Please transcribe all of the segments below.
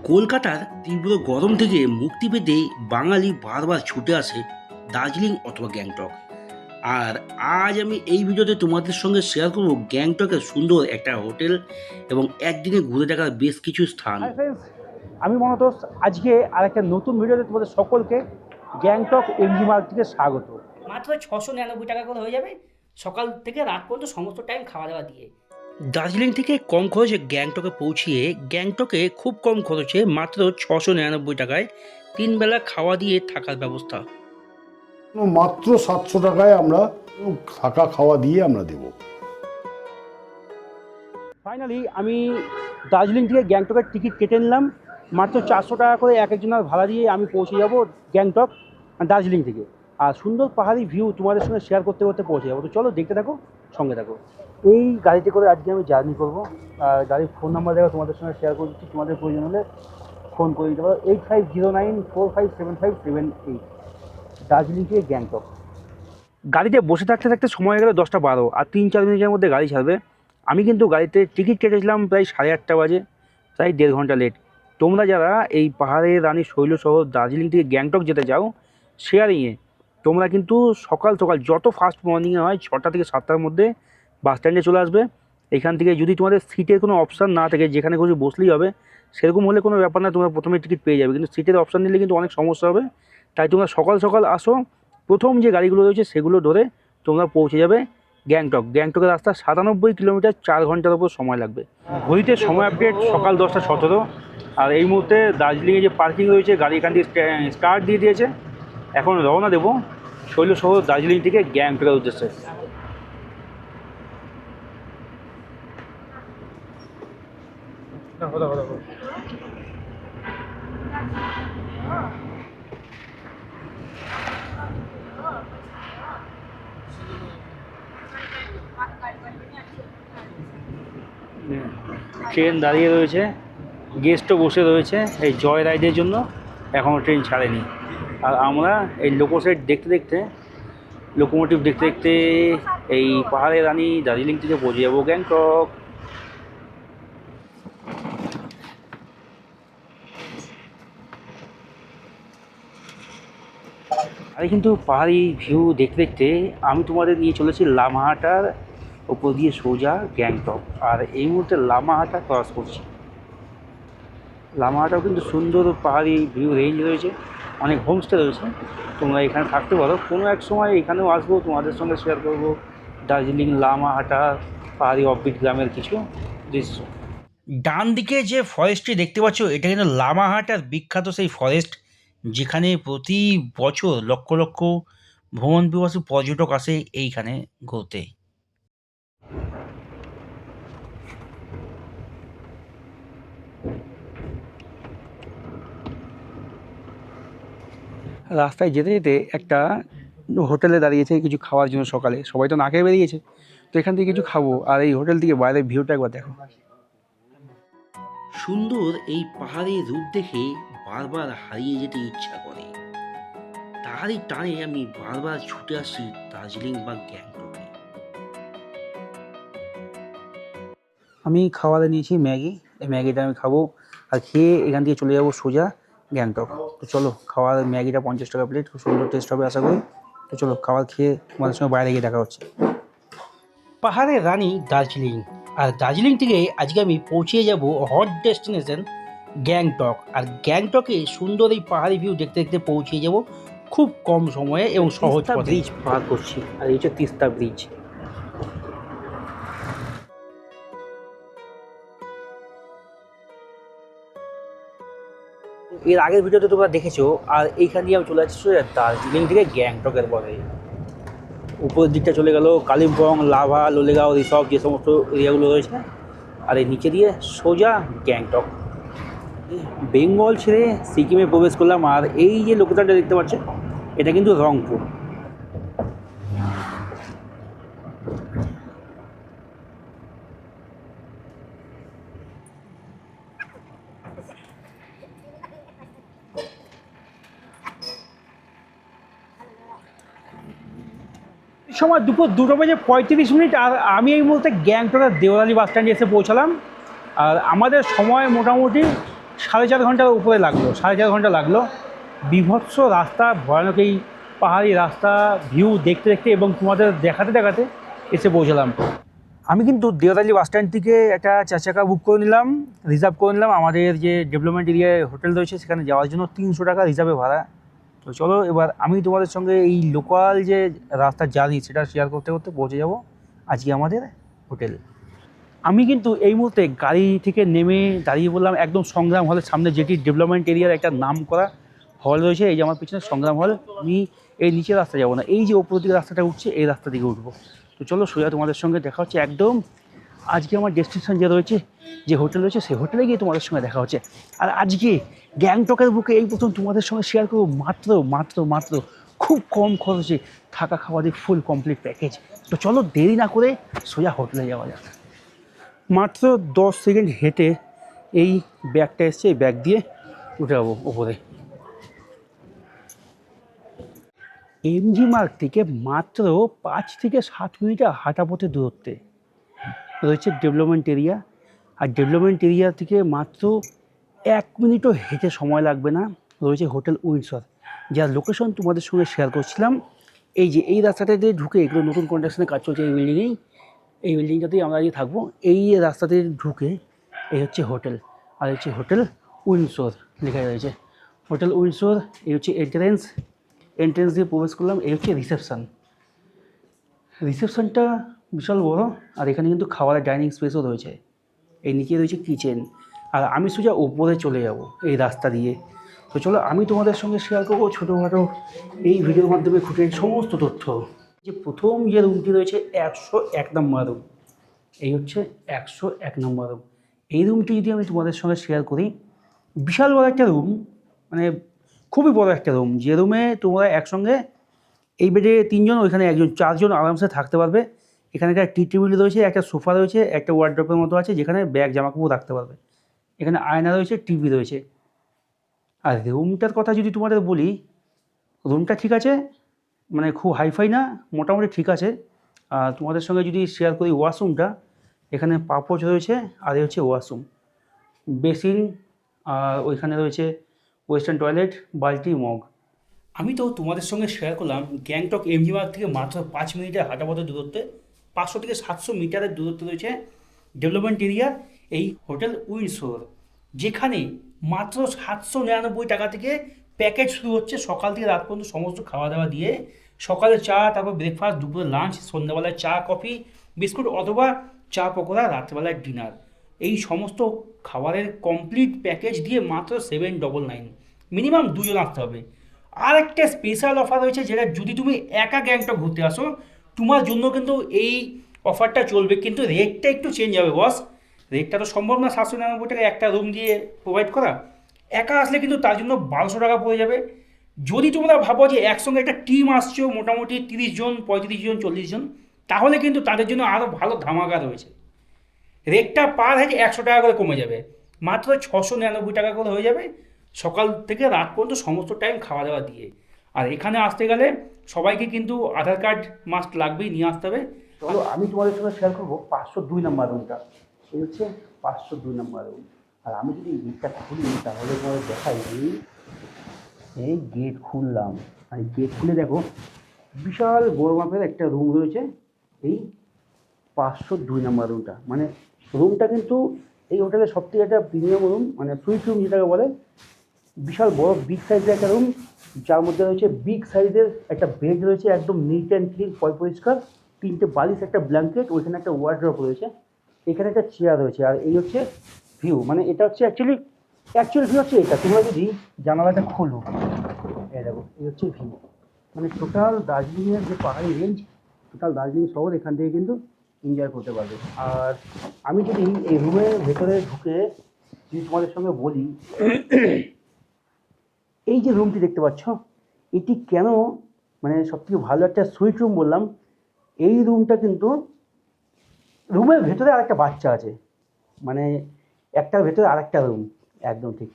কলকাতার তীব্র গরম থেকে মুক্তি পেতে বাঙালি বারবার ছুটে আসে দার্জিলিং অথবা গ্যাংটক। আর আজ আমি এই ভিডিওতে তোমাদের সঙ্গে শেয়ার করব গ্যাংটকের সুন্দর একটা হোটেল এবং একদিনে ঘুরে দেখার বেশ কিছু স্থান। হাই ফ্রেন্ডস, আমি মনতোষ। আজকে আর একটা নতুন ভিডিওতে তোমাদের সকলকে গ্যাংটক এমজি মার্গ থেকে স্বাগত। মাত্র 699 টাকা করে হয়ে যাবে, সকাল থেকে রাত পর্যন্ত সমস্ত টাইম খাওয়া দাওয়া দিয়ে। দার্জিলিং থেকে কম খরচে গ্যাংটকে পৌঁছিয়ে গ্যাংটকে খুব কম খরচে মাত্র 699 টাকায় 3 বেলা খাওয়া দিয়ে থাকার ব্যবস্থা। মাত্র 700 টাকায় আমরা থাকা খাওয়া দিয়ে আমরা দেব। ফাইনালি আমি দার্জিলিং থেকে গ্যাংটকের টিকিট কেটে নিলাম। মাত্র 400 টাকা করে এক একজনের ভাড়া দিয়ে আমি পৌঁছে যাব গ্যাংটক দার্জিলিং থেকে। আর সুন্দর পাহাড়ি ভিউ তোমাদের সঙ্গে শেয়ার করতে করতে পৌঁছে যাবো। তো চলো দেখতে থাকো, সঙ্গে থাকো। এই গাড়িতে করে আজকে আমি জার্নি করবো। আর গাড়ির ফোন নাম্বার দেখো তোমাদের সঙ্গে শেয়ার করে দিচ্ছি, তোমাদের প্রয়োজন হলে ফোন করে দিতে পারো 8509457578। দার্জিলিং থেকে গ্যাংটক। গাড়িতে বসে থাকতে থাকতে সময় গেলে 10টা 12, আর 3-4 মিনিটের মধ্যে গাড়ি ছাড়বে। আমি কিন্তু গাড়িতে টিকিট কেটেছিলাম প্রায় 8:30 বাজে, প্রায় 1.5 ঘন্টা লেট। তোমরা যারা এই পাহাড়ের রানী শৈল শহর দার্জিলিং থেকে গ্যাংটক যেতে চাও শেয়ারিংয়ে, তোমরা কিন্তু সকাল সকাল যত ফার্স্ট মর্নিংয়ে হয় 6টা থেকে 7টার মধ্যে বাস স্ট্যান্ডে চলে আসবে। এখান থেকে যদি তোমাদের সিটের কোনো অপশান না থাকে, যেখানে খুশি বসলেই হবে, সেরকম হলে কোনো ব্যাপার না, তোমরা প্রথমে টিকিট পেয়ে যাবে। কিন্তু সিটের অপশান নিলে কিন্তু অনেক সমস্যা হবে। তাই তোমরা সকাল সকাল আসো, প্রথম যে গাড়িগুলো রয়েছে সেগুলো ধরে তোমরা পৌঁছে যাবে গ্যাংটক। গ্যাংটকের রাস্তা 97 কিলোমিটার, 4 ঘন্টার উপর সময় লাগবে। ঘড়িতে সময় আপডেট সকাল 10টা 17। আর এই মুহূর্তে দার্জিলিংয়ে যে পার্কিং রয়েছে, গাড়ি এখান থেকে স্টার্ট দিয়ে দিয়েছে। এখন রওনা দেবো শৈল শহর দার্জিলিং থেকে গ্যাংটকের উদ্দেশ্যে। ট্রেন দাঁড়িয়ে রয়েছে, গেস্টও বসে রয়েছে এই জয় রাইডের জন্য, এখনও ট্রেন ছাড়েনি। আর আমরা এই লোকোসেট দেখতে দেখতে, লোকোমোটিভ দেখতে দেখতে এই পাহাড়ের রানী দার্জিলিং থেকে পৌঁছে যাবো গ্যাংটক। আর কিন্তু পাহাড়ি ভিউ দেখতে দেখতে আমি তোমাদের নিয়ে চলেছি লামাহাটার ওপর দিয়ে সোজা গ্যাংটক। আর এই মুহূর্তে লামাহাটা ক্রস করছি। লামাহাটাও কিন্তু সুন্দর পাহাড়ি ভিউ রেঞ্জ রয়েছে, অনেক হোমস্টে রয়েছে, তোমরা এখানে থাকতে পারো। কোনো এক সময় এখানেও আসবো, তোমাদের সঙ্গে শেয়ার করবো দার্জিলিং লামাহাটা পাহাড়ি অফবিট গ্রামের কিছু দৃশ্য। ডান দিকে যে ফরেস্টটি দেখতে পাচ্ছ, এটা কিন্তু লামাহাটার বিখ্যাত সেই ফরেস্ট, যেখানে প্রতি বছর লক্ষ লক্ষ ভ্রমণ পিপাসু পর্যটক আসে এইখানে ঘুরতে। রাস্তায় যেতে যেতে একটা হোটেলে দাঁড়িয়েছে কিছু খাওয়ার জন্য। সকালে সবাই তো না খেয়ে বেরিয়েছে, তো এখান থেকে কিছু খাবো। আর এই হোটেল থেকে বাইরের ভিউটা একবার দেখো। সুন্দর এই পাহাড়ের রূপ দেখে বারবার হারিয়ে যেতে ইচ্ছা করে। তারই টানে আমি বারবার ছুটে আসি দার্জিলিং বা গ্যাংটকে। আমি খাওয়াতে নিয়েছি ম্যাগি, এই ম্যাগিটা আমি খাবো আর খেয়ে এখান থেকে চলে যাবো সোজা গ্যাংটক। তো চলো, খাওয়ার ম্যাগিটা 50 টাকা প্লেট, খুব সুন্দর টেস্ট হবে আশা করি। তো চলো, খাবার খেয়ে তোমাদের সঙ্গে বাইরে গিয়ে দেখা হচ্ছে। পাহাড়ের রানী দার্জিলিং, আর দার্জিলিং থেকে আজকে আমি পৌঁছে যাব হট ডেস্টিনেশন গ্যাংটক। আর গ্যাংটকে সুন্দর এই পাহাড়ি ভিউ দেখতে দেখতে পৌঁছে যাব খুব কম সময়ে এবং সহজ পথে। ব্রিজ পার করছি, আর এই হচ্ছে তিস্তা ব্রিজ। এর আগের ভিডিওতে তোমরা দেখেছো। আর এইখান দিয়ে আমি চলে যাচ্ছি দার্জিলিং থেকে গ্যাংটকের পথে। উপরের দিকটা চলে গেল কালিম্পং, লাভা, লোলেগাঁও, রিসর্ট, যে সমস্ত এরিয়াগুলো রয়েছে। আর এই নিচে দিয়ে সোজা গ্যাংটক। বেঙ্গল ছেড়ে সিকিমে প্রবেশ করলাম। আর এই যে লোকেশনটা দেখতে পাচ্ছেন, এটা কিন্তু রংপুর। সময় দুপুর 2:35। আর আমি এই মুহূর্তে গ্যাংটকের দেওরালি বাস স্ট্যান্ডে এসে পৌঁছালাম। আর আমাদের সময় মোটামুটি 4.5 ঘন্টার উপরে লাগলো, 4.5 ঘন্টা লাগলো। বিভৎস রাস্তা, ভয়ানক এই পাহাড়ি রাস্তা, ভিউ দেখতে দেখতে এবং তোমাদের দেখাতে দেখাতে এসে পৌঁছালাম। আমি কিন্তু দেওরালি বাস স্ট্যান্ড থেকে একটা 4 চাকা বুক করে নিলাম, রিজার্ভ করে নিলাম। আমাদের যে ডেভেলপমেন্ট এরিয়ায় হোটেল রয়েছে সেখানে যাওয়ার জন্য 300 টাকা রিজার্ভে ভাড়া। তো চলো এবার আমি তোমাদের সঙ্গে এই লোকাল যে রাস্তার জার্নি সেটা শেয়ার করতে করতে পৌঁছে যাব আজকে আমাদের হোটেল। আমি কিন্তু এই মুহূর্তে গাড়ি থেকে নেমে দাঁড়িয়ে বললাম একদম সংগ্রাম হলের সামনে, যেটি ডেভেলপমেন্ট এরিয়ার একটা নাম করা হল রয়েছে। এই যে আমার পিছনে সংগ্রাম হল। আমি এই নিচের রাস্তা যাবো না, এই যে ওপর দিকে রাস্তাটা উঠছে এই রাস্তা দিকে উঠবো। তো চলো সোজা তোমাদের সঙ্গে দেখা হচ্ছে একদম আজকে আমার ডেস্টিনেশন যে রয়েছে, যে হোটেল রয়েছে সেই হোটেলে গিয়ে তোমাদের সঙ্গে দেখা হচ্ছে। আর আজকে গ্যাংটকের বুকে এই প্রথম তোমাদের সঙ্গে শেয়ার করবো মাত্র মাত্র মাত্র খুব কম খরচে থাকা খাওয়াদের ফুল কমপ্লিট প্যাকেজ। তো চলো দেরি না করে সোজা হোটেলে যাওয়া যাক। মাত্র 10 সেকেন্ড হেঁটে এই ব্যাগটা এসছে, এই ব্যাগ দিয়ে উঠে যাবো ওপরে। এমজি মার্গ থেকে মাত্র 5 থেকে 7 মিনিটের হাঁটা পথে দূরত্বে রয়েছে ডেভেলপমেন্ট এরিয়া। আর ডেভেলপমেন্ট এরিয়া থেকে মাত্র 1 মিনিটও হেঁটে সময় লাগবে না রয়েছে হোটেল উইন্ডসর, যার লোকেশন তোমাদের সঙ্গে শেয়ার করছিলাম। এই যে এই রাস্তাটা দিয়ে ঢুকে, এগুলো নতুন কনস্ট্রাকশনের কাজ চলছে এই বিল্ডিংয়েই, এই বিল্ডিংটাতেই আমরা আজকে থাকবো। এই রাস্তাতে ঢুকে এই হচ্ছে হোটেল, আর হচ্ছে হোটেল উইন্ডসর লেখা রয়েছে। হোটেল উইন্ডসর, এই হচ্ছে এন্ট্রেন্স দিয়ে প্রবেশ করলাম। এই হচ্ছে রিসেপশনটা বিশাল বড়, আর এখানে কিন্তু খাবারের ডাইনিং স্পেসও রয়েছে। এই নিচে রয়েছে কিচেন, আর আমি সোজা উপরে চলে যাব এই রাস্তা দিয়ে। তো চলো আমি তোমাদের সঙ্গে শেয়ার করবো ছোটোখাটো এই ভিডিওর মাধ্যমে খুঁটে সমস্ত তথ্য। যে প্রথম যে রুমটি রয়েছে 101 নম্বর রুম, এই হচ্ছে 101 নম্বর রুম। এই রুমটি যদি আমি তোমাদের সঙ্গে শেয়ার করি, বিশাল বড় একটা রুম, মানে খুবই বড় একটা রুম, যে রুমে তোমরা একসঙ্গে এই বেডে 3 জন, ওইখানে 1 জন, 4 জন আরামসে থাকতে পারবে। এখানে একটা টি টেবিল রয়েছে, একটা সোফা রয়েছে, একটা ওয়ার্ড্রপের মতো আছে যেখানে ব্যাগ জামাকাপড় রাখতে পারবে। এখানে আয়না রয়েছে, টিভি রয়েছে। আর রুমটার কথা যদি তোমাদের বলি, রুমটা ঠিক আছে, মানে খুব হাইফাই না, মোটামুটি ঠিক আছে। আর তোমাদের সঙ্গে যদি শেয়ার করি ওয়াশরুমটা, এখানে পাপোচ রয়েছে, আর এই হচ্ছে ওয়াশরুম, বেসিন, আর ওইখানে রয়েছে ওয়েস্টার্ন টয়লেট, বালতি, মগ। আমি তো তোমাদের সঙ্গে শেয়ার করলাম গ্যাংটক এমজি মার্গ থেকে মাত্র 5 মিনিটের হাঁটা পথের দূরত্বে, 500 থেকে 700 মিটারের দূরত্বে রয়েছে ডেভেলপমেন্ট এরিয়া এই হোটেল উইন্ডসর, যেখানে মাত্র 799 টাকা থেকে প্যাকেজ শুরু হচ্ছে। সকাল থেকে রাত পর্যন্ত সমস্ত খাওয়া দাওয়া দিয়ে, সকালে চা, তারপর ব্রেকফাস্ট, দুপুরে লাঞ্চ, সন্ধ্যাবেলায় চা, কফি, বিস্কুট অথবা চা পকোড়া, রাত্রেবেলায় ডিনার, এই সমস্ত খাবারের কমপ্লিট প্যাকেজ দিয়ে মাত্র 799। মিনিমাম 2 জন আসতে হবে। আর একটা স্পেশাল অফার রয়েছে, যেটা যদি তুমি একা গ্যাংটক ঘুরতে আসো তোমার জন্য কিন্তু এই অফারটা চলবে, কিন্তু রেটটা একটু চেঞ্জ হবে বস। রেটটা তো সম্ভব না 799 টাকা একটা রুম দিয়ে প্রোভাইড করা। একা আসলে কিন্তু তার জন্য 1200 টাকা পড়ে যাবে। যদি তোমরা ভাবো যে একসঙ্গে একটা টিম আসছো, মোটামুটি 30 জন, 35 জন, 40 জন, তাহলে কিন্তু তাদের জন্য আরও ভালো ধামাকা রয়েছে। রেটটা পার হেড 100 টাকা করে কমে যাবে, মাত্র 699 টাকা করে হয়ে যাবে, সকাল থেকে রাত পর্যন্ত সমস্ত টাইম খাওয়া দাওয়া দিয়ে। আর এখানে আসতে গেলে সবাইকে কিন্তু আধার কার্ড মাস্ট লাগবেই, নিয়ে আসতে হবে। চলো আমি তোমাদের সঙ্গে শেয়ার করবো 502 নম্বর রুমটা। এই হচ্ছে 502 নম্বর রুম। আর আমি যদি গেটটা খুলি তাহলে তোমাদের দেখাই, এই গেট খুললাম, আর গেট খুলে দেখো বিশাল বড় মাপের একটা রুম রয়েছে, এই 502 নম্বর রুমটা। মানে রুমটা কিন্তু এই হোটেলের সবথেকে একটা প্রিমিয়াম রুম, মানে সুইট রুম যেটাকে বলে। বিশাল বড় বিগ সাইজের একটা রুম, যার মধ্যে রয়েছে বিগ সাইজের একটা বেড রয়েছে, একদম নিট অ্যান্ড ক্লিন, পরিষ্কার, 3টে বালিশ, একটা ব্ল্যাঙ্কেট, ওইখানে একটা ওয়ার্ড্রপ রয়েছে, এখানে একটা চেয়ার রয়েছে। আর এই হচ্ছে ভিউ, মানে এটা হচ্ছে অ্যাকচুয়াল ভিউ হচ্ছে এটা। তোমরা যদি জানালাটা খোলো, এই দেখো এই হচ্ছে ভিউ, মানে টোটাল দার্জিলিংয়ের যে পাহাড়ি রেঞ্জ, টোটাল দার্জিলিং শহর এখান থেকে কিন্তু এনজয় করতে পারবে। আর আমি যদি এই রুমের ভেতরে ঢুকে যদি তোমাদের সঙ্গে বলি, এই যে রুমটি দেখতে পাচ্ছ, এটি কেন মানে সবথেকে ভালো একটা সুইট রুম বললাম, এই রুমটা কিন্তু রুমের ভেতরে আরেকটা বাচ্চা আছে, মানে একটার ভেতরে আরেকটা রুম, একদম ঠিক।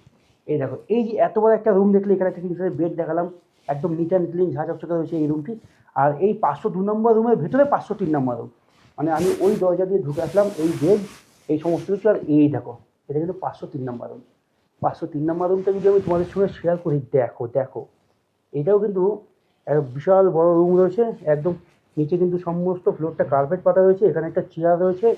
এই দেখো এই যে এত বড় একটা রুম দেখলে, এখানে একটা বেড দেখালাম, একদম নিট অ্যান্ড ক্লিন, ঝাঁ চকচকে রয়েছে এই রুমটি। আর এই 502 নম্বর রুমের ভেতরে 503 নম্বর রুম, মানে আমি ওই দরজা দিয়ে ঢুকে আসলাম, এই বেড, এই সমস্ত কিছু। আর এই দেখো এটা কিন্তু 503 নম্বর রুম। 503 নম্বর রুমটা যদি আমি তোমাদের সঙ্গে শেয়ার করি, দেখো দেখো, এটাও কিন্তু একটা বিশাল বড় রুম রয়েছে। একদম নিচে কিন্তু সমস্ত ফ্লোরটা কার্পেট পাতা রয়েছে। এখানে একটা চেয়ার রয়েছে,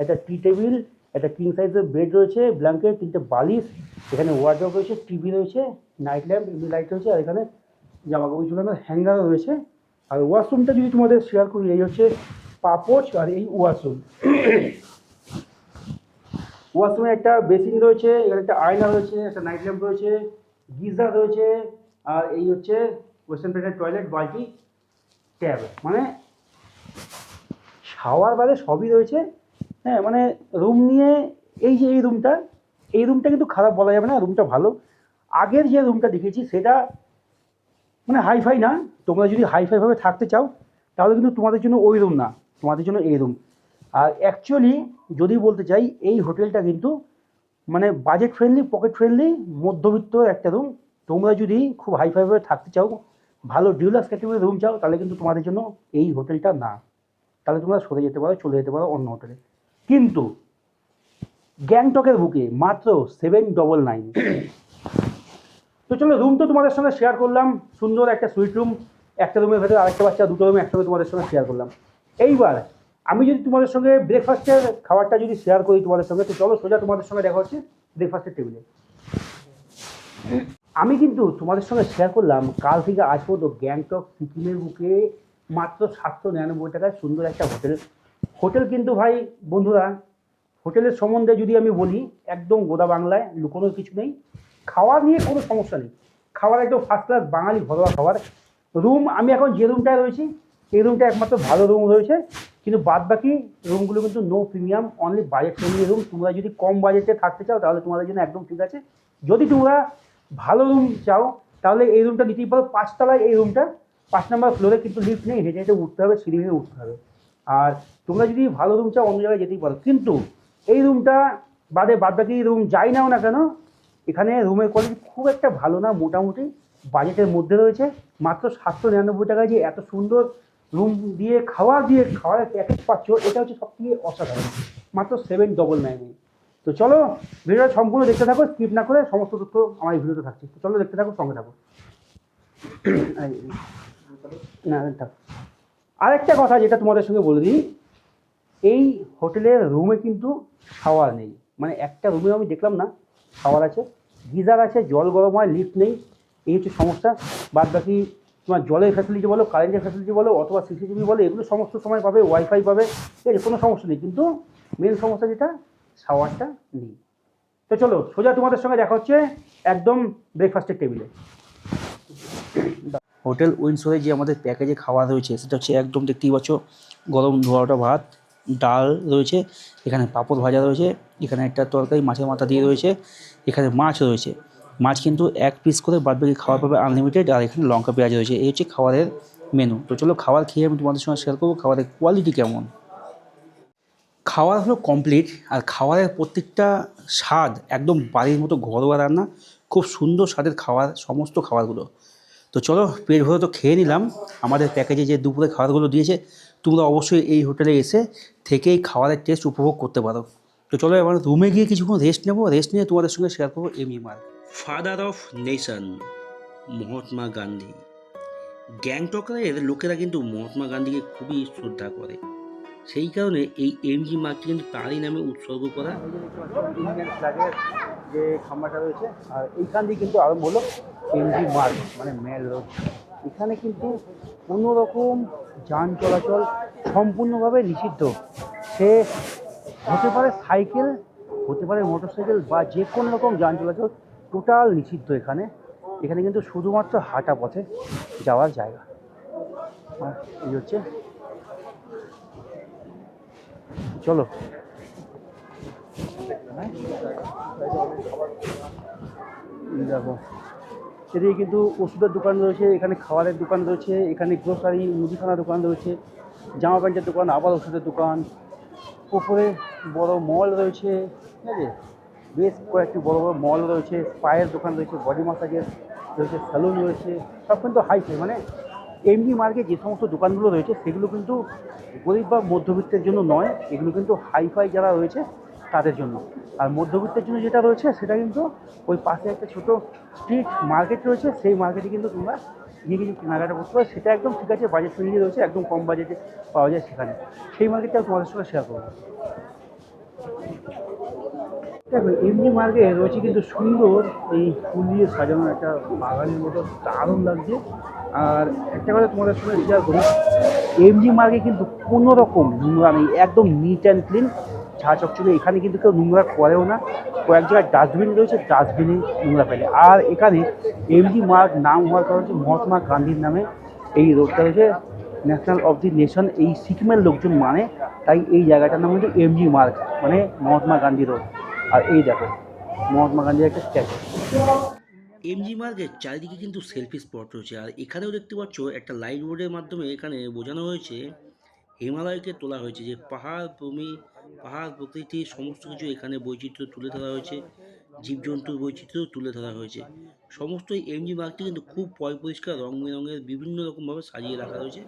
একটা টি টেবিল, একটা কিং সাইজের বেড রয়েছে, ব্ল্যাঙ্কেট, 3টে বালিশ, এখানে ওয়ার্ডরোব রয়েছে, টিভি রয়েছে, নাইট ল্যাম্প, এমনি লাইট রয়েছে, আর এখানে জামা কাপড় ঝুলানোর হ্যাঙ্গারও রয়েছে। আর ওয়াশরুমটা যদি তোমাদের শেয়ার করি, এই হচ্ছে পাপোচ আর এই ওয়াশরুম। ওয়াশরুমে একটা বেসিন রয়েছে, এখানে একটা আয়না রয়েছে, একটা নাইট ল্যাম্প রয়েছে, গিজার রয়েছে, আর এই হচ্ছে ওয়েস্টার্ন পেটের টয়লেট, বালতি, ট্যাব, মানে শাওয়ার বাদে সবই রয়েছে। হ্যাঁ, মানে রুম নিয়ে এই যে এই রুমটা কিন্তু খারাপ বলা যাবে না, রুমটা ভালো। আগের যে রুমটা দেখেছি সেটা মানে হাইফাই না। তোমরা যদি হাইফাইভাবে থাকতে চাও তাহলে কিন্তু তোমাদের জন্য ওই রুম না, তোমাদের জন্য এই রুম। আর অ্যাকচুয়ালি যদি বলতে চাই, এই হোটেলটা কিন্তু মানে বাজেট ফ্রেন্ডলি, পকেট ফ্রেন্ডলি, মধ্যবিত্ত একটা রুম। তোমরা যদি খুব হাইফাইভাবে থাকতে চাও, ভালো ডিউলাক্স ক্যাটাগরির রুম চাও, তাহলে কিন্তু তোমাদের জন্য এই হোটেলটা না। তাহলে তোমরা সরে যেতে পারো, চলে যেতে পারো অন্য হোটেলে। কিন্তু গ্যাংটকের বুকে মাত্র 799। তো চলো, রুম তো তোমাদের সঙ্গে শেয়ার করলাম, সুন্দর একটা সুইট রুম, একটা রুমের ভেতরে আরেকটা বাচ্চা, দুটো রুমে একসঙ্গে তোমাদের সঙ্গে শেয়ার করলাম। এইবার আমি যদি তোমাদের সঙ্গে ব্রেকফাস্টের খাবারটা যদি শেয়ার করি তোমাদের সঙ্গে, তো চলো সোজা তোমাদের সঙ্গে দেখা হচ্ছে ব্রেকফাস্টের টেবিলে। আমি কিন্তু তোমাদের সঙ্গে শেয়ার করলাম কাল থেকে আজ পর্যন্ত গ্যাংটক সিকিমের বুকে মাত্র 799 টাকায় সুন্দর একটা হোটেল কিন্তু ভাই বন্ধুরা, হোটেলের সম্বন্ধে যদি আমি বলি, একদম গোদা বাংলায়, লুকোনোর কিছু নেই। খাওয়ার নিয়ে কোনো সমস্যা নেই, খাবার একদম ফার্স্ট ক্লাস বাঙালি ঘরোয়া খাবার। রুম, আমি এখন যে রুমটায় রয়েছি এই রুমটা একমাত্র ভালো রুম রয়েছে, কিন্তু বাদ বাকি রুমগুলো কিন্তু no premium, only budget friendly room. তোমরা যদি কম বাজেটে থাকতে চাও তাহলে তোমাদের জন্য একদম ঠিক আছে। যদি তোমরা ভালো রুম চাও তাহলে এই রুমটা নিতেই পারো। 5 তলায় এই রুমটা, 5 নম্বর ফ্লোরে, কিন্তু লিফট নেই, হেঁটে হেঁটে উঠতে হবে, সিঁড়ি ভেঙে উঠতে হবে। আর তোমরা যদি ভালো রুম চাও অন্য জায়গায় যেতেই পারো, কিন্তু এই রুমটা বাদে বাদ বাকি রুম যাই নাও না কেন, এখানে রুমের কোয়ালিটি খুব একটা ভালো না, মোটামুটি বাজেটের মধ্যে রয়েছে। মাত্র 799 টাকায় যে এত সুন্দর রুম দিয়ে খাওয়ারের প্যাকেজ পাচ্ছ, এটা হচ্ছে সবথেকে অসাধারণ, মাত্র 799। তো চলো ভিডিওটা সম্পূর্ণ দেখতে থাকো, স্কিপ না করে, সমস্ত তথ্য আমার এই ভিডিওতে থাকছে। তো চলো দেখতে থাকো, সঙ্গে থাকো। না থাক, আরেকটা কথা যেটা তোমাদের সঙ্গে বলে দিই, এই হোটেলের রুমে কিন্তু শাওয়ার নেই। মানে একটা রুমে আমি দেখলাম না শাওয়ার আছে, গিজার আছে, জল গরম হয়, লিফট নেই, এই হচ্ছে সমস্যা। বাদ বাকি তোমার জলের ফ্যাসিলিটি বলো, কারেন্টের ফ্যাসিলিটি বলো, অথবা সিসিটিভি বলো, এগুলো সমস্ত সময় পাবে, ওয়াইফাই পাবে, ঠিক আছে, কোনো সমস্যা নেই। কিন্তু মেন সমস্যা যেটা, শাওয়ারটা নেই। তো চলো সোজা তোমাদের সঙ্গে দেখা হচ্ছে একদম ব্রেকফাস্টের টেবিলে। হোটেল উইন্ডসরে যে আমাদের প্যাকেজে খাওয়া রয়েছে সেটা হচ্ছে একদম দেখতেই পাচ্ছ, গরম ধোয়াটা ভাত, ডাল রয়েছে, এখানে পাঁপড় ভাজা রয়েছে, এখানে একটা তরকারি মাছের মাথা দিয়ে রয়েছে, এখানে মাছ রয়েছে, মাছ কিন্তু 1 পিস করে, বাদ বাকি খাওয়ার পাবে আনলিমিটেড, আর এখানে লঙ্কা পেঁয়াজ রয়েছে। এই হচ্ছে খাবারের মেনু। তো চলো খাবার খেয়ে আমি তোমাদের সঙ্গে শেয়ার করবো খাবারের কোয়ালিটি কেমন। খাওয়ার হলো কমপ্লিট, আর খাবারের প্রত্যেকটা স্বাদ একদম বাড়ির মতো, ঘরোয়া রান্না, খুব সুন্দর স্বাদের খাবার, সমস্ত খাবারগুলো। তো চলো পেট ভরে তো খেয়ে নিলাম, আমাদের প্যাকেজে যে দুপুরে খাবারগুলো দিয়েছে, তোমরা অবশ্যই এই হোটেলে এসে থেকেই খাবারের টেস্ট উপভোগ করতে পারো। তো চলো এবার রুমে গিয়ে কিছুক্ষণ রেস্ট নেবো, রেস্ট নিয়ে তোমাদের সঙ্গে শেয়ার করবো এমই মার্ক, father of nation, Mahatma Gandhi. গ্যাংটকের লোকেরা কিন্তু মহাত্মা গান্ধীকে খুবই শ্রদ্ধা করে, সেই কারণে এই এমজি মার্কটি কিন্তু তারই নামে উৎসর্গ করা। ইন্ডিয়ান ফ্ল্যাগের যে খাম্বাটা রয়েছে, আর এইখান দিয়ে কিন্তু আরম্ভ হলো এমজি মার্গ, মানে মেল রোড। এখানে কিন্তু কোনো রকম যান চলাচল সম্পূর্ণভাবে নিষিদ্ধ। সে হতে পারে সাইকেল, হতে পারে মোটরসাইকেল, বা যে কোনো রকম যান চলাচল টোটাল নিষিদ্ধ এখানে। এখানে কিন্তু শুধুমাত্র হাঁটা পথে যাওয়ার জায়গা। আর এই হচ্ছে, চলো দেখো, এদিকে কিন্তু ওষুধের দোকান রয়েছে, এখানে খাবারের দোকান রয়েছে, এখানে গ্রোসারি মুদিখানা দোকান রয়েছে, জামা প্যান্টের দোকান, আবার ওষুধের দোকান, উপরে বড় মল রয়েছে, ঠিক আছে, বেশ কয়েকটি বড় বড় মল রয়েছে, স্পায়ের দোকান রয়েছে, বডি মাসাজের রয়েছে, স্যালুন রয়েছে, সব কিন্তু হাইফাই। মানে এমনি মার্কে যে সমস্ত দোকানগুলো রয়েছে সেগুলো কিন্তু গরিব বা মধ্যবিত্তের জন্য নয়, এগুলো কিন্তু হাইফাই যারা রয়েছে তাদের জন্য। আর মধ্যবিত্তের জন্য যেটা রয়েছে সেটা কিন্তু ওই পাশে একটা ছোটো স্ট্রিট মার্কেট রয়েছে, সেই মার্কেটে কিন্তু তোমরা গিয়ে কিছু কেনাকাটা করতে পারো, সেটা একদম ঠিক আছে, বাজেট ফ্রেন্ডলি রয়েছে, একদম কম বাজেটে পাওয়া যায় সেখানে। সেই মার্কেটটা তোমাদের সঙ্গে শেয়ার করবো। দেখো এমনি মার্কেট রয়েছে কিন্তু সুন্দর এই ফুল দিয়ে সাজানো একটা বাগানের মতো, দারুণ লাগছে। আর একটা কথা তোমাদের সঙ্গে শেয়ার করি, এমজি মার্কে কিন্তু কোনো রকম নোংরা নেই, একদম নিট অ্যান্ড ক্লিন, ঝাঁ চকচকে। এখানে কিন্তু কেউ নোংরা করেও না, কয়েক জায়গায় ডাস্টবিন রয়েছে, ডাস্টবিনে নোংরা ফেলে। আর এখানে এমজি মার্ক নাম হওয়ার কারণ হচ্ছে মহাত্মা গান্ধীর নামে এই রোডটা রয়েছে, ন্যাশনাল অফ দি নেশন, এই সিকিমের লোকজন মানে, তাই এই জায়গাটার নাম হচ্ছে এমজি মার্ক, মানে মহাত্মা গান্ধী রোড। আর এই দেখো মহাত্মা গান্ধীর একটা স্ট্যাচু। এমজি মার্গের চারিদিকে কিন্তু সেলফি স্পট রয়েছে। আর এখানেও দেখতে পাচ্ছ একটা লাইট বোর্ডের মাধ্যমে এখানে বোঝানো হয়েছে, হিমালয়কে তোলা হয়েছে, যে পাহাড় ভূমি, পাহাড় প্রকৃতি সমস্ত কিছু এখানে বৈচিত্র্য তুলে ধরা হয়েছে, জীবজন্তুর বৈচিত্র্য তুলে ধরা হয়েছে। সমস্ত এমজি মার্গটি কিন্তু খুব পরিষ্কার, রং বেরঙের বিভিন্ন রকমভাবে সাজিয়ে রাখা রয়েছে।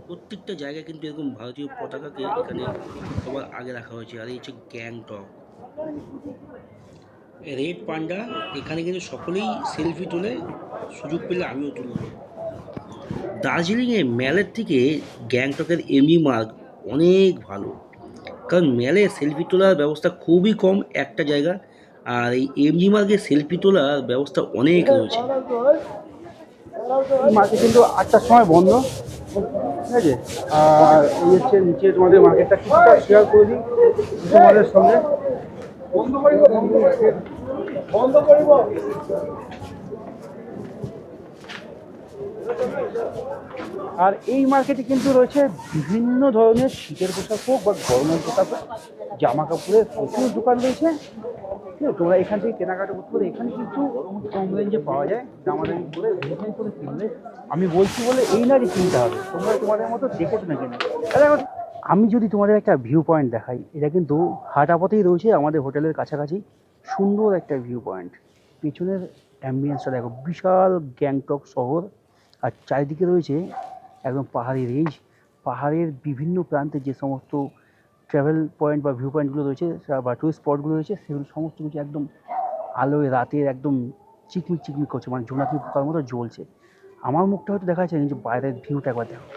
প্রত্যেকটা জায়গায় কিন্তু এরকম ভারতীয় পতাকাকে এখানে সবার আগে রাখা হয়েছে। আর এই হচ্ছে গ্যাংটক রেড পান্ডা, এখানে কিন্তু সকলেই সেলফি তোলে, সুযোগ পেলে আমিও তুলব। দার্জিলিংয়ে ম্যালের থেকে গ্যাংটকের এমজি মার্গ অনেক ভালো, কারণ ম্যালে সেলফি তোলার ব্যবস্থা খুবই কম একটা জায়গা, আর এই এমজি মার্গে সেলফি তোলার ব্যবস্থা অনেক রয়েছে। মার্কেট কিন্তু 8টার সময় বন্ধ, ঠিক আছে। আর এই হচ্ছে নিচে তোমাদের মার্কেটটা কিছুটা শেয়ার করে দিই তোমাদের সঙ্গে। আর এই মার্কেটে কিন্তু রয়েছে বিভিন্ন ধরনের শীতের পোশাক হোক বা গরমের পোশাক হোক, জামা কাপড়ের প্রচুর দোকান রয়েছে, ঠিক আছে। তোমরা এখান থেকে কেনাকাটা করতে পারো, এখানে কিন্তু কম রেঞ্জে পাওয়া যায়, দামাদামি করে রিটার্ন করে কিনলে। আমি বলছি বলে এই না যে কিনতে হবে, তোমরা তোমাদের মতো দেখে শুনে কেনো। আমি যদি তোমাদের একটা ভিউ পয়েন্ট দেখাই, এটা কিন্তু হাটাপথেই রয়েছে আমাদের হোটেলের কাছাকাছি, সুন্দর একটা ভিউ পয়েন্ট। পিছনের অ্যাম্বিয়েন্সটা দেখো, বিশাল গ্যাংটক শহর, আর চারিদিকে রয়েছে একদম পাহাড়ি রেঞ্জ। পাহাড়ের বিভিন্ন প্রান্তে যে সমস্ত ট্রাভেল পয়েন্ট বা ভিউ পয়েন্টগুলো রয়েছে বা টুরিস্ট স্পটগুলো রয়েছে, সেগুলো সমস্ত কিছু একদম আলোয় রাতের একদম চিকমিক চিকমিক করছে, মানে জোনাকি পোকার মতো জ্বলছে। আমার মুখটা হয়তো দেখা যাচ্ছে, কিন্তু বাইরের ভিউটা একবার দেখো।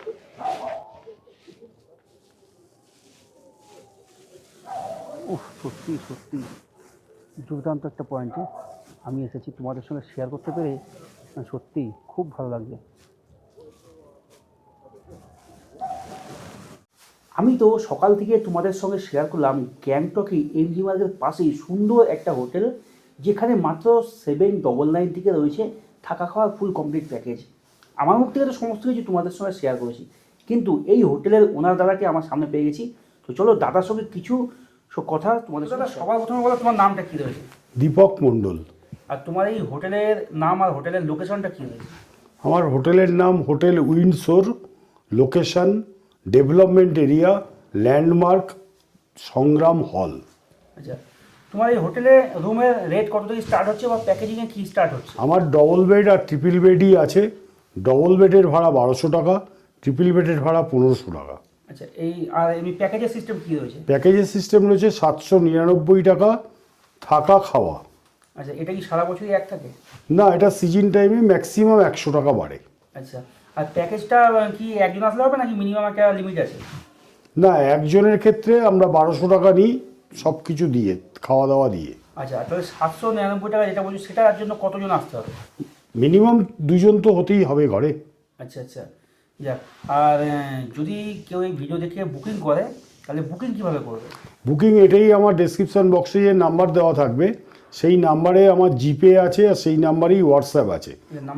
উফ, সত্যি সত্যি দুর্দান্ত একটা পয়েন্টে আমি এসেছি, তোমাদের সঙ্গে শেয়ার করতে পেরে সত্যিই খুব ভালো লাগছে। আমি তো সকাল থেকে তোমাদের সঙ্গে শেয়ার করলাম গ্যাংটকে এমজি মার্গের পাশেই সুন্দর একটা হোটেল, যেখানে মাত্র 799 থেকে রয়েছে থাকা খাওয়ার ফুল কমপ্লিট প্যাকেজ। আমার মুখ থেকে তো সমস্ত কিছু তোমাদের সঙ্গে শেয়ার করেছি, কিন্তু এই হোটেলের ওনার দাদাকে আমার সামনে পেয়ে গেছি। তো চলো দাদার সঙ্গে কিছু কথা তোমাদের সঙ্গে। সবার প্রথমে বলো তোমার নামটা কী রয়েছে? দীপক মণ্ডল। আর তোমার এই হোটেলের নাম আর হোটেলের লোকেশনটা কী রয়েছে? আমার হোটেলের নাম hotel Windsor, location development area, landmark Sangram hall. আচ্ছা, তোমার এই হোটেলে রুমের রেট কত থেকে স্টার্ট হচ্ছে বা প্যাকেজিংয়ে কী স্টার্ট হচ্ছে? আমার ডবল বেড আর ট্রিপল বেডই আছে। ডবল বেডের ভাড়া 1200 টাকা, ট্রিপল বেডের ভাড়া 1500 টাকা। আচ্ছা, এই আর এমনি প্যাকেজের সিস্টেম কী রয়েছে? প্যাকেজের সিস্টেম রয়েছে 799 টাকা থাকা খাওয়া। আচ্ছা, এটা কি সারা বছরই এক থাকে? না, এটা সিজন টাইমে ম্যাক্সিমাম 100 টাকা বাড়ে। আচ্ছা, আর প্যাকেজটা কি একজন আসলে হবে নাকি মিনিমাম একটা লিমিট আছে? না, একজনের ক্ষেত্রে আমরা 1200 টাকা নিই, সব কিছু দিয়ে, খাওয়া দাওয়া দিয়ে। আচ্ছা, তাহলে 799 টাকা যেটা বলছি সেটার জন্য কতজন আসতে হবে? মিনিমাম 2 জন তো হতেই হবে ঘরে। আচ্ছা আচ্ছা, যাক। আর যদি কেউ এই ভিডিও দেখে বুকিং করে, তাহলে বুকিং কীভাবে করবে? বুকিং এটাই আমার ডেসক্রিপশন বক্সে যে নাম্বার দেওয়া থাকবে, সেই নাম্বারে আমার জিপে আছে, আর সেই নাম্বারেই হোয়াটসঅ্যাপ আছে।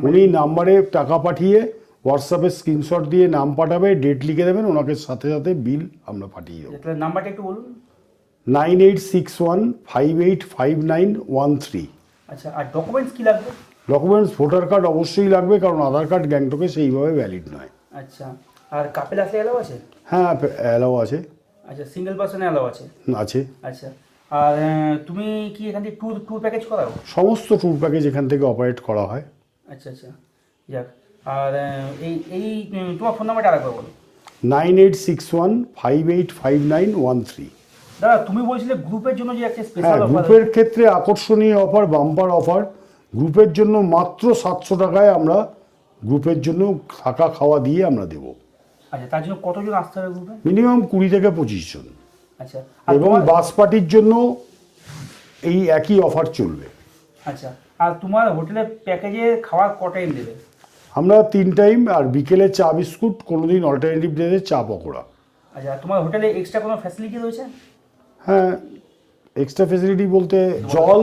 উনি নাম্বারে টাকা পাঠিয়ে হোয়াটসঅ্যাপে স্ক্রিনশট দিয়ে নাম পাঠাবে, ডেট লিখে দেবেন, ওনাকে সাথে সাথে বিল আমরা পাঠিয়ে দেবো। তাহলে নাম্বারটা একটু বলুন। 9861585913। আচ্ছা, আর ডকুমেন্টস কী লাগবে? ডকুমেন্টস ভোটার কার্ড অবশ্যই লাগবে, কারণ আধার কার্ড গ্যাংটকে সেইভাবে ভ্যালিড নয়। আচ্ছা, আর কাপেল আসলে অ্যালাউ আছে? হ্যাঁ, অ্যালাউ আছে। আচ্ছা, সিঙ্গেল পার্সনে অ্যালাউ আছে? আছে। আচ্ছা, আর তুমি কি এখান থেকে ট্যুর প্যাকেজ করাও? সমস্ত ট্যুর প্যাকেজ এখান থেকে অপারেট করা হয়। আচ্ছা আচ্ছা, যাক। আর এই তোমার ফোন নাম্বারটা আরেকবার বলো। 9861585913। দাদা তুমি বলছিলে গ্রুপের জন্য যে একটা হ্যাঁ, স্পেশাল অফার গ্রুপের ক্ষেত্রে আকর্ষণীয় অফার, বাম্পার অফার। গ্রুপের জন্য মাত্র 700 টাকায় আমরা গ্রুপের জন্য থাকা খাওয়া দিয়ে আমরা দেবো। আচ্ছা, তার জন্য কতজন আসতে হবে গ্রুপে? মিনিমাম 20 থেকে 25 জন। আচ্ছা, এবং বাস পার্টির জন্য এই একই অফার চলবে। আচ্ছা, আর তোমার হোটেলের প্যাকেজে খাওয়ার ক টাইম দেবে? আমরা 3 টাইম, আর বিকেলে চা বিস্কুট, কোনোদিন অল্টারনেটিভ ডেতে চা পকোড়া। আচ্ছা, তোমার হোটেলে এক্সট্রা কোনো ফ্যাসিলিটি রয়েছে? হ্যাঁ, এক্সট্রা ফেসিলিটি বলতে জল,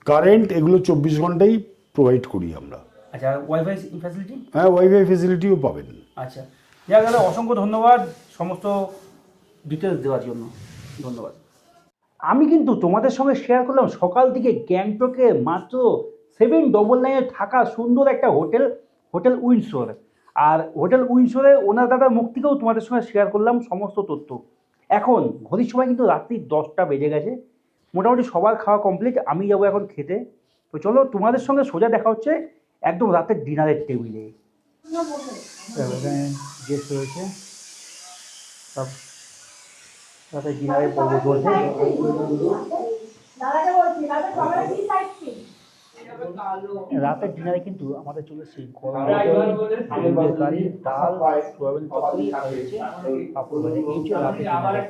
কারেন্ট এগুলো 24 ঘন্টাই প্রোভাইড করি আমরা। আচ্ছা, আর ওয়াইফাই ফ্যাসিলিটি? হ্যাঁ, ওয়াইফাই ফেসিলিটিও পাবেন। আচ্ছা, যাক দাদা, অসংখ্য ধন্যবাদ সমস্ত ডিটেলস দেওয়ার জন্য, ধন্যবাদ। আমি কিন্তু তোমাদের সঙ্গে শেয়ার করলাম সকাল থেকে গ্যাংটকে মাত্র 799-এ থাকা সুন্দর একটা হোটেল উইন্ডসোর। আর হোটেল উইন্ডসোরে ওনার দাদার মুখ থেকেও তোমাদের সঙ্গে শেয়ার করলাম সমস্ত তথ্য। এখন ঘড়ির সময় কিন্তু রাত্রি 10টা বেজে গেছে, মোটামুটি সবার খাওয়া কমপ্লিট। আমি যাবো এখন খেতে। তো চলো, তোমাদের সঙ্গে সোজা দেখা হচ্ছে একদম রাতের ডিনারের টেবিলে। এখানে গেস্ট রয়েছে, সব রাতের ডিনারের পর্ব চলছে। রাতের ডিনারে কিন্তু আমাদের চলেছে মুরগির কারি, ডাল, সোয়াবিন তরকারি আর হচ্ছে পাঁপড় ভাজা। এই হচ্ছে রাতের ডিনারে।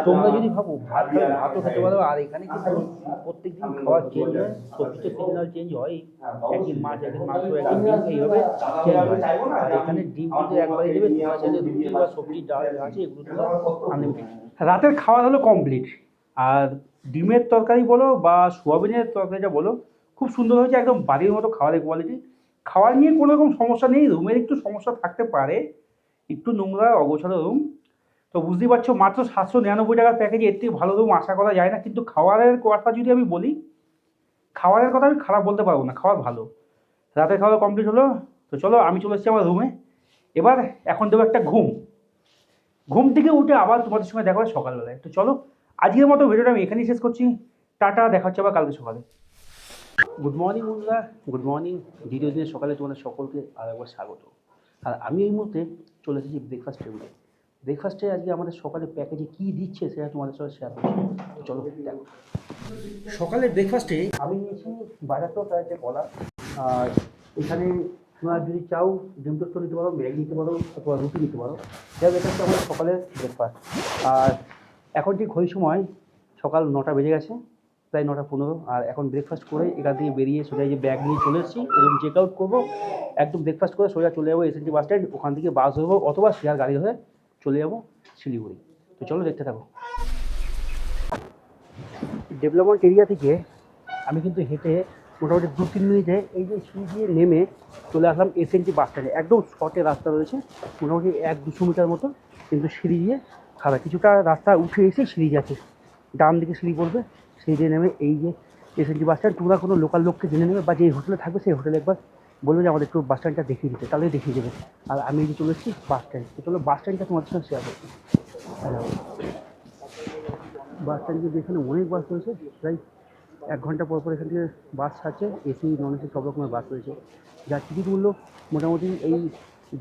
তোমরা যদি ভাবো ভাত খাবে, ভাতও খেতে পারো। আর এখানে কিন্তু প্রত্যেকদিন খাওয়ার চেঞ্জ হয়, সবজি তো সিজনাল চেঞ্জ হয়। একদিন মাছ, একদিন মাংস, একদিন ডিম, এইভাবে চেঞ্জ হয়। আর এখানে ডিম কিন্তু একবারে দেবে, তোমরা চাইলে রুটি বা সবজি, ডাল আছে এগুলো তোমরা আনলিমিটেড। রাতের খাওয়া হলো কমপ্লিট। আর ডিমের তরকারি বলো বা সোয়াবিনের তরকারিটা বলো, খুব সুন্দর হয়েছে, একদম বাড়ির মতো খাবারের কোয়ালিটি। খাওয়ার নিয়ে কোনো রকম সমস্যা নেই। রুমের একটু সমস্যা থাকতে পারে, একটু নোংরা অগোছালো রুম। তো বুঝতেই পারছো, মাত্র 799 টাকার প্যাকেজে এর থেকে ভালো রুম আশা করা যায় না। কিন্তু খাবারের কথা যদি আমি বলি, খাবারের কথা আমি খারাপ বলতে পারবো না, খাবার ভালো। রাতের খাওয়া কমপ্লিট হলো। তো চলো, আমি চলে এসেছি আমার রুমে। এবার এখন দেবো একটা ঘুম থেকে উঠে আবার তোমাদের সঙ্গে দেখা হয় সকালবেলায়। তো চলো, আজকের মতো ভিডিওটা আমি এখানেই শেষ করছি। টাটা, দেখা হচ্ছে আবার কালকে সকালে। গুড মর্নিং বন্ধুরা, গুড মর্নিং। দ্বিতীয় দিনের সকালে তোমাদের সকলকে আরেকবার স্বাগত। আর আমি এই মুহূর্তে চলে এসেছি ব্রেকফাস্ট টেবিলে। ব্রেকফাস্টে আজকে আমাদের সকালে প্যাকেজে কী দিচ্ছে সেটা তোমাদের সঙ্গে শেয়ার করছি। তো চলো দেখো। সকালে ব্রেকফাস্টে আমি নিয়েছি বাজার তো তার যে কলা। আর এখানে তোমরা যদি চাও ডিম টোস্ট নিতে পারো, ম্যাগি নিতে পারো, অথবা রুটি নিতে পারো। এটা হচ্ছে আমাদের সকালের ব্রেকফাস্ট। আর এখন ঠিক ঘড়ির সময় সকাল 9টা বেজে গেছে, প্রায় 9:15। আর এখন ব্রেকফাস্ট করে এখান থেকে বেরিয়ে সোজা যে ব্যাগ নিয়ে চলে এসেছি এবং চেক আউট করবো। একদম ব্রেকফাস্ট করে সোজা চলে যাবো এসএনটি বাস স্ট্যান্ড। ওখান থেকে বাস ধরবো অথবা শেয়ার গাড়ি ধরে চলে যাবো শিলিগুড়ি। তো চলো দেখতে থাকো। ডেভেলপমেন্ট এরিয়া থেকে আমি কিন্তু হেঁটে মোটামুটি 2-3 মিনিটে এই যে সিঁড়ি দিয়ে নেমে চলে আসলাম এসএনটি বাস স্ট্যান্ডে। একদম শর্টে রাস্তা রয়েছে, মোটামুটি 1-200 মিটার মতো, কিন্তু সিঁড়ি দিয়ে খারাপ কিছুটা রাস্তা উঠে এসে সিঁড়ি যাচ্ছে, ডান দিকে সিঁড়ি পড়বে, সেই দিয়ে নেমে এই যে এসএনটি বাস স্ট্যান্ড। তোমরা কোনো লোকাল লোককে জেনে নেবে বা যে হোটেলে থাকবে সেই হোটেলে একবার বলবে যে আমাদের একটু বাস স্ট্যান্ডটা দেখিয়ে দিতে, তাহলে দেখিয়ে দেবে। আর আমি এই যে চলে এসেছি বাস স্ট্যান্ড। তো চলো বাস স্ট্যান্ডটা তোমাদের সঙ্গে শেয়ার করছি। বাস স্ট্যান্ড কিন্তু এখানে অনেক বাস রয়েছে, প্রায় 1 ঘন্টা পর পর এখান থেকে বাস ছাড়ছে। এসি, নন এসি সব রকমের বাস রয়েছে। যার টিকিট মূল্য মোটামুটি এই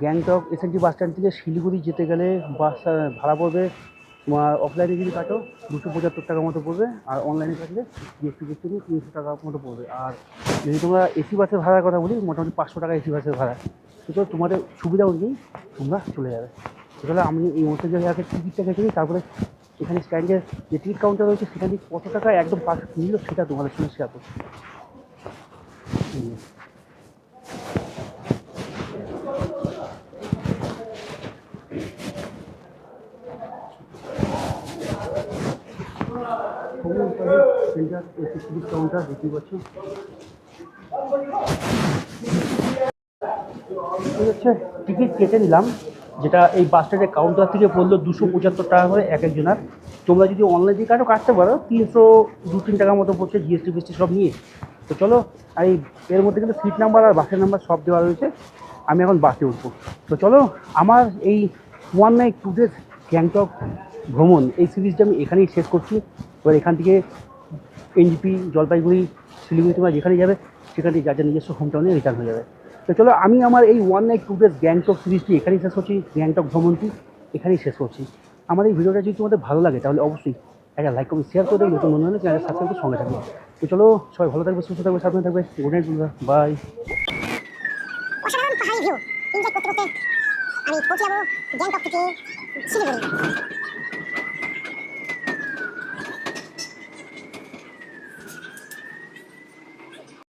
গ্যাংটক এসএনটি বাস স্ট্যান্ড থেকে শিলিগুড়ি যেতে গেলে বাস ভাড়া পড়বে, তোমার অফলাইনে যদি কাটো 275 টাকা মতো পড়বে, আর অনলাইনে কাটলে জিএসটি দিয়ে 300 টাকা মতো পড়বে। আর যদি তোমরা এসি বাসের ভাড়ার কথা বলি, মোটামুটি 500 টাকা এসি বাসের ভাড়া। তো তোমাদের সুবিধা অনুযায়ী তোমরা চলে যাবে। তাহলে আমি এই মুহূর্তে যে আগে টিকিটটা কেটে নিই, তারপরে এখানে স্ট্যান্ডের যে টিকিট কাউন্টার রয়েছে সেখানে কত টাকা একদম পারফেক্ট নিল সেটা তোমাদের সঙ্গে শেয়ার করছি। সেন্টার এসি টিকিট কাউন্টার দেখতে পাচ্ছ, হচ্ছে টিকিট কেটে নিলাম, যেটা এই বাস স্ট্যান্ডের কাউন্টার থেকে পড়লো 275 টাকা করে এক একজনের। তোমরা যদি অনলাইন দিয়ে কাটতে পারো 300-3 টাকার মতো পড়ছে জিএসটি ফিএসটি সব নিয়ে। তো চলো, আর এর মধ্যে কিন্তু সিট নাম্বার আর বাসের নাম্বার সব দেওয়া রয়েছে। আমি এখন বাসে উঠবো। তো চলো, আমার এই 1 নাইট 2 ডেজ গ্যাংটক ভ্রমণ এই সিরিজটা আমি এখানেই শেষ করছি। এবার এখান থেকে এনজিপি, জলপাইগুড়ি, শিলিগুড়ি তোমরা যেখানে যাবে সেখান থেকে যার নিজস্ব হোম টাউনে রিটার্ন হয়ে যাবে। তো চলো, আমি আমার এই 1 নাইট 2 ডেজ গ্যাংটক সিরিজটি এখানেই শেষ করছি, গ্যাংটক ভ্রমণটি এখানেই শেষ করছি। আমার এই ভিডিওটা যদি তোমাদের ভালো লাগে তাহলে অবশ্যই একটা লাইক কমেন্ট শেয়ার করে দেবেন, নতুন বন্ধু হলে চ্যানেল সাবস্ক্রাইব করে সঙ্গে থাকবে। তো চলো সবাই ভালো থাকবে, সুস্থ থাকবে, সাবধানে থাকবে। গুড নাইট বন্ধুরা, বাই। অসাধারণ পাহাড়ি ভিউ এনজয় করতে করতে আমি পৌঁছে যাবো গ্যাংটক থেকে শিলিগুড়ি।